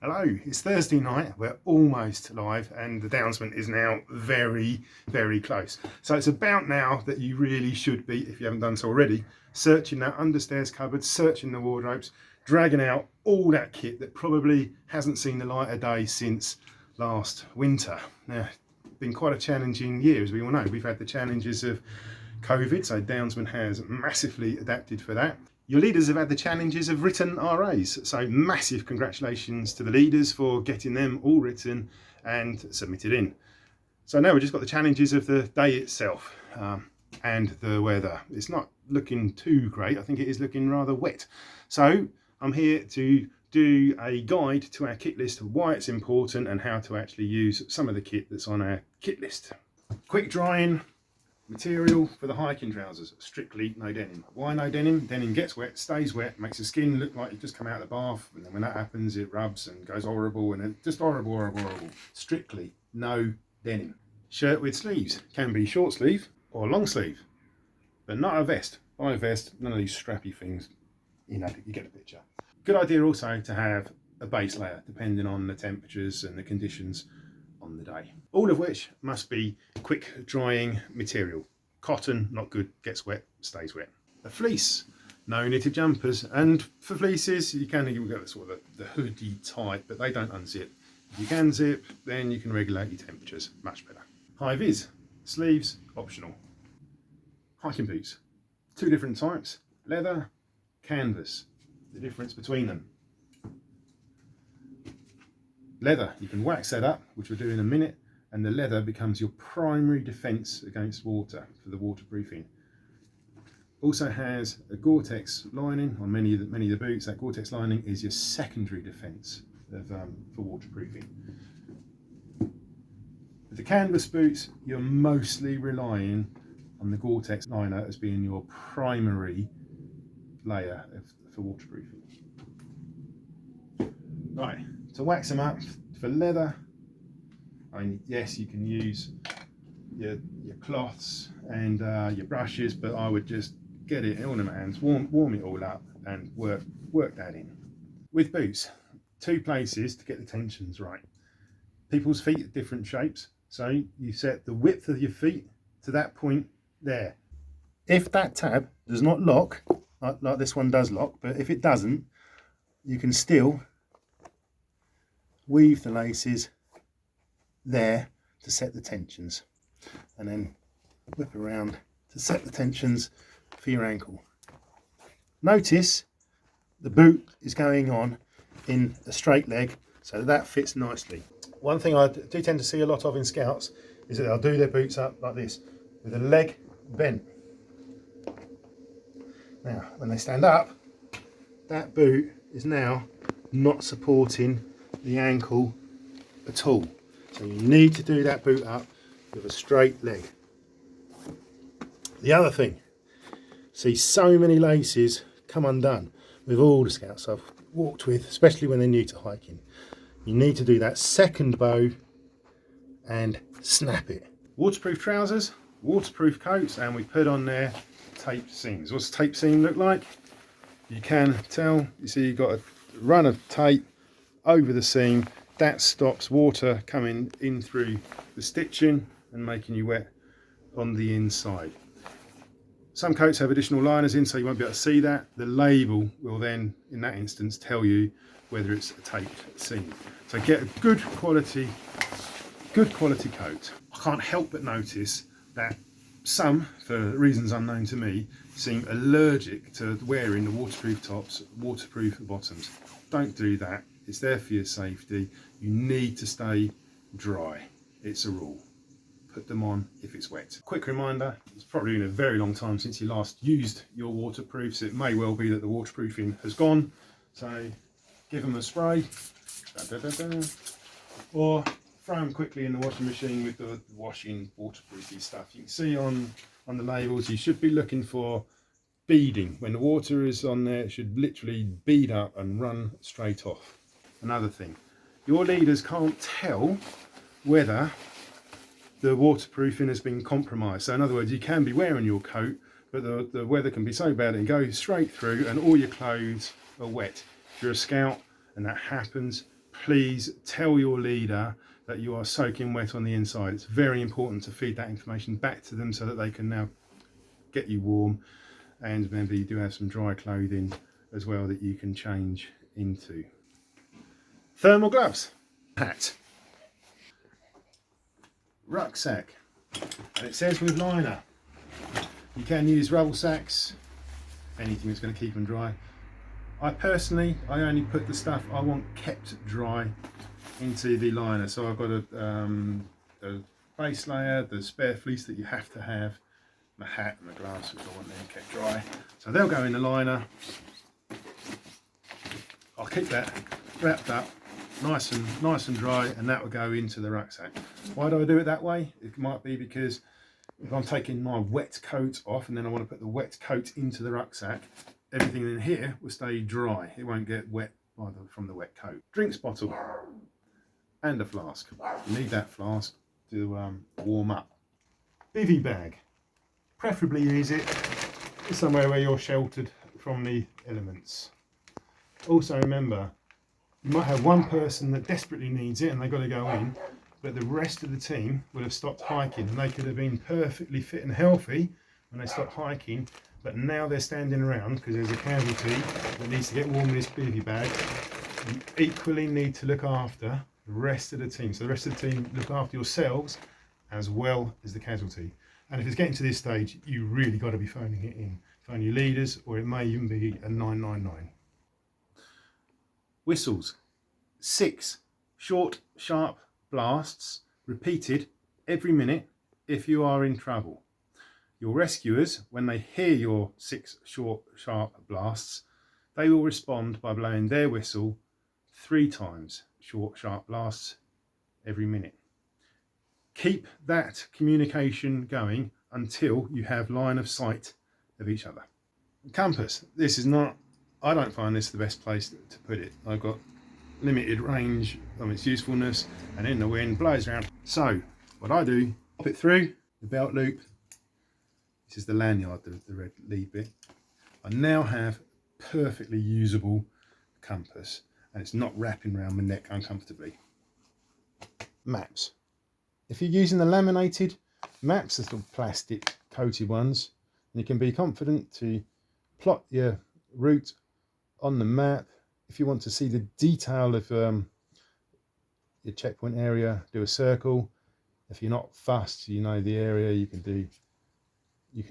Hello, it's Thursday night, we're almost live and the Downsman is now very, very close. So it's about now that you really should be, if you haven't done so already, searching that understairs cupboard, searching the wardrobes, dragging out all that kit that probably hasn't seen the light of day since last winter. Now, it's been quite a challenging year, as we all know. We've had the challenges of COVID, so Downsman has massively adapted for that. Your leaders have had the challenges of written RAs, so massive congratulations to the leaders for getting them all written and submitted in. So now we've just got the challenges of the day itself and the weather. It's not looking too great, I think it is looking rather wet. So I'm here to do a guide to our kit list of why it's important and how to actually use some of the kit that's on our kit list. Quick drying material for the hiking trousers, strictly no denim. Why no denim? Denim gets wet, stays wet, makes the skin look like you've just come out of the bath, and then when that happens it rubs and goes horrible, and it's just horrible, horrible, horrible. Strictly no denim. Shirt with sleeves can be short sleeve or long sleeve, but not a vest. Buy a vest, none of these strappy things, you know, you get the picture. Good idea also to have a base layer depending on the temperatures and the conditions on the day. All of which must be quick drying material. Cotton, not good, gets wet, stays wet. A fleece, no knitted jumpers, and for fleeces you can get sort of the hoodie type, but they don't unzip. If you can zip, then you can regulate your temperatures much better. High vis, sleeves optional. Hiking boots, two different types, leather, canvas. The difference between them. Leather, you can wax that up, which we'll do in a minute, and the leather becomes your primary defence against water for the waterproofing. Also has a Gore-Tex lining on many of the boots. That Gore-Tex lining is your secondary defence for waterproofing. With the canvas boots, you're mostly relying on the Gore-Tex liner as being your primary layer for waterproofing. Right. To wax them up for leather, I mean, yes, you can use your cloths and your brushes, but I would just get it all in my hands, warm it all up and work that in. With boots, two places to get the tensions right. People's feet are different shapes, so you set the width of your feet to that point there. If that tab does not lock, like this one does lock, but if it doesn't, you can still weave the laces there to set the tensions, and then whip around to set the tensions for your ankle. Notice the boot is going on in a straight leg, so that fits nicely. One thing I do tend to see a lot of in scouts is that they'll do their boots up like this with the leg bent. Now when they stand up, that boot is now not supporting the ankle at all, so you need to do that boot up with a straight leg. The other thing, see so many laces come undone with all the scouts I've walked with, especially when they're new to hiking. You need to do that second bow and snap it. Waterproof trousers, waterproof coats, and we put on there taped seams. What's a tape seam look like? You can tell, you see you've got a run of tape over the seam. That stops water coming in through the stitching and making you wet on the inside. Some coats have additional liners in, so you won't be able to see that. The label will then, in that instance, tell you whether it's a taped seam. So get a good quality coat. I can't help but notice that some, for reasons unknown to me, seem allergic to wearing the waterproof tops, waterproof bottoms. Don't do that. It's there for your safety. You need to stay dry. It's a rule. Put them on if it's wet. Quick reminder, it's probably been a very long time since you last used your waterproofs. It may well be that the waterproofing has gone. So give them a spray. Or throw them quickly in the washing machine with the washing waterproofy stuff. You can see on the labels you should be looking for beading. When the water is on there, it should literally bead up and run straight off. Another thing, your leaders can't tell whether the waterproofing has been compromised. So in other words, you can be wearing your coat, but the weather can be so bad it goes straight through and all your clothes are wet. If you're a scout and that happens, please tell your leader that you are soaking wet on the inside. It's very important to feed that information back to them so that they can now get you warm. And remember, you do have some dry clothing as well that you can change into. Thermal gloves, hat, rucksack, and it says with liner. You can use rubble sacks, anything that's going to keep them dry. I only put the stuff I want kept dry into the liner. So I've got a base layer, the spare fleece that you have to have, my hat and my gloves, which I want them kept dry. So they'll go in the liner. I'll keep that wrapped up, nice and dry, and that will go into the rucksack. Why do I do it that way? It might be because if I'm taking my wet coat off and then I want to put the wet coat into the rucksack, everything in here will stay dry. It won't get wet from the wet coat. Drinks bottle and a flask. You need that flask to warm up. Bivy bag. Preferably use it somewhere where you're sheltered from the elements. Also remember, you might have one person that desperately needs it and they've got to go in, but the rest of the team will have stopped hiking and they could have been perfectly fit and healthy when they stopped hiking, but now they're standing around because there's a casualty that needs to get warm in this bivy bag. You equally need to look after the rest of the team. So the rest of the team look after yourselves as well as the casualty. And if it's getting to this stage, you really got to be phoning it in. Phone your leaders, or it may even be a 999. Whistles. 6 short, sharp blasts, repeated every minute if you are in trouble. Your rescuers, when they hear your 6 short, sharp blasts, they will respond by blowing their whistle 3 times, short, sharp blasts every minute. Keep that communication going until you have line of sight of each other. Compass. This is not, I don't find this the best place to put it. I've got limited range of its usefulness, and in the wind blows around. So what I do, pop it through the belt loop. This is the lanyard, the red lead bit. I now have perfectly usable compass, and it's not wrapping around my neck uncomfortably. Maps. If you're using the laminated maps, the little plastic coated ones, you can be confident to plot your route on the map. If you want to see the detail of your checkpoint area, do a circle. If you're not fussed, you know the area, you can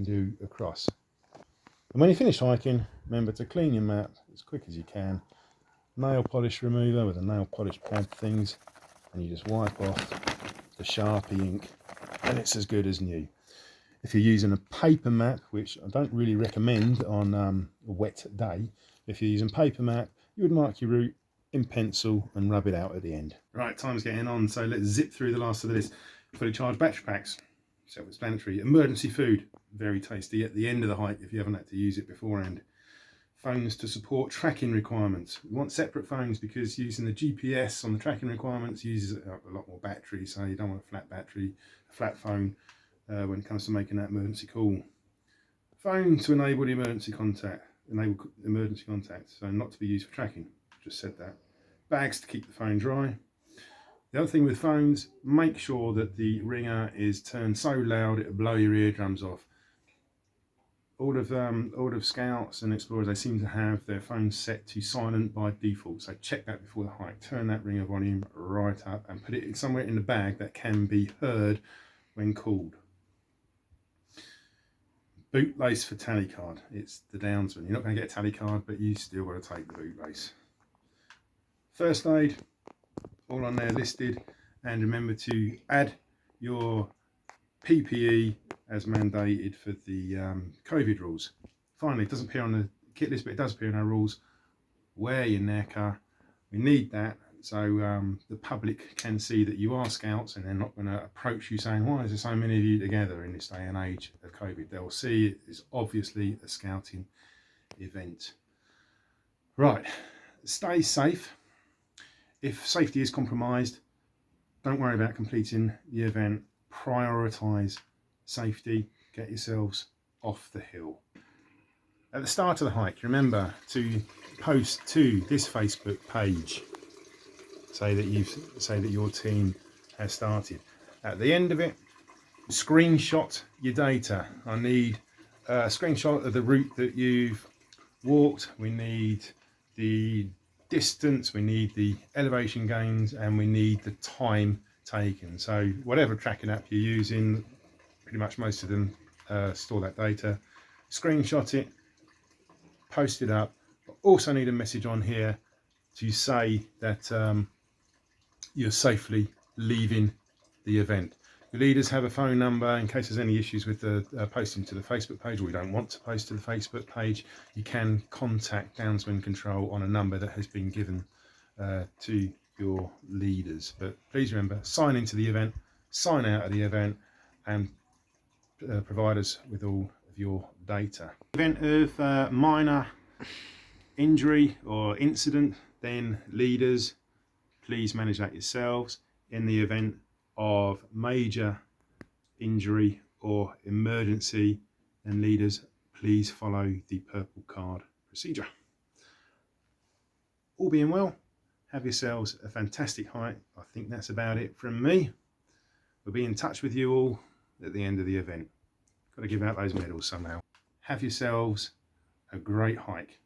do a cross. And when you finish hiking, remember to clean your map as quick as you can. Nail polish remover with the nail polish pad things, and you just wipe off the Sharpie ink, and it's as good as new. If you're using a paper map, which I don't really recommend on a wet day, if you're using paper map, you would mark your route in pencil and rub it out at the end. Right, time's getting on, so let's zip through the last of the list. Fully charged battery packs, self-explanatory. Emergency food, very tasty at the end of the hike if you haven't had to use it beforehand. Phones to support tracking requirements. We want separate phones because using the GPS on the tracking requirements uses a lot more battery, so you don't want a flat battery, a flat phone when it comes to making that emergency call. Phone to enable the emergency contact. So not to be used for tracking. Just said that. Bags to keep the phone dry. The other thing with phones, make sure that the ringer is turned so loud it'll blow your eardrums off. All of scouts and explorers, they seem to have their phones set to silent by default. So check that before the hike. Turn that ringer volume right up and put it somewhere in the bag that can be heard when called. Bootlace for tally card. It's the Downsman. You're not going to get a tally card, but you still got to take the bootlace. First aid, all on there listed, and remember to add your PPE as mandated for the COVID rules. Finally, it doesn't appear on the kit list, but it does appear in our rules. Wear your necker. We need that so the public can see that you are scouts, and they're not going to approach you saying, why is there so many of you together in this day and age of COVID? They'll see it is obviously a scouting event. Right, stay safe. If safety is compromised, don't worry about completing the event. Prioritise safety. Get yourselves off the hill. At the start of the hike, remember to post to this Facebook page say that your team has started. At the end of it, screenshot your data. I need a screenshot of the route that you've walked. We need the distance, we need the elevation gains, and we need the time taken. So whatever tracking app you're using, pretty much most of them store that data. Screenshot it, post it up. I also need a message on here to say that you're safely leaving the event. Your leaders have a phone number in case there's any issues with the posting to the Facebook page, or we don't want to post to the Facebook page. You can contact Downsman Control on a number that has been given to your leaders. But please remember, sign into the event, sign out of the event, and provide us with all of your data. Event of minor injury or incident, then leaders, please manage that yourselves. In the event of major injury or emergency, then leaders, please follow the purple card procedure. All being well, have yourselves a fantastic hike. I think that's about it from me. We'll be in touch with you all at the end of the event. Got to give out those medals somehow. Have yourselves a great hike.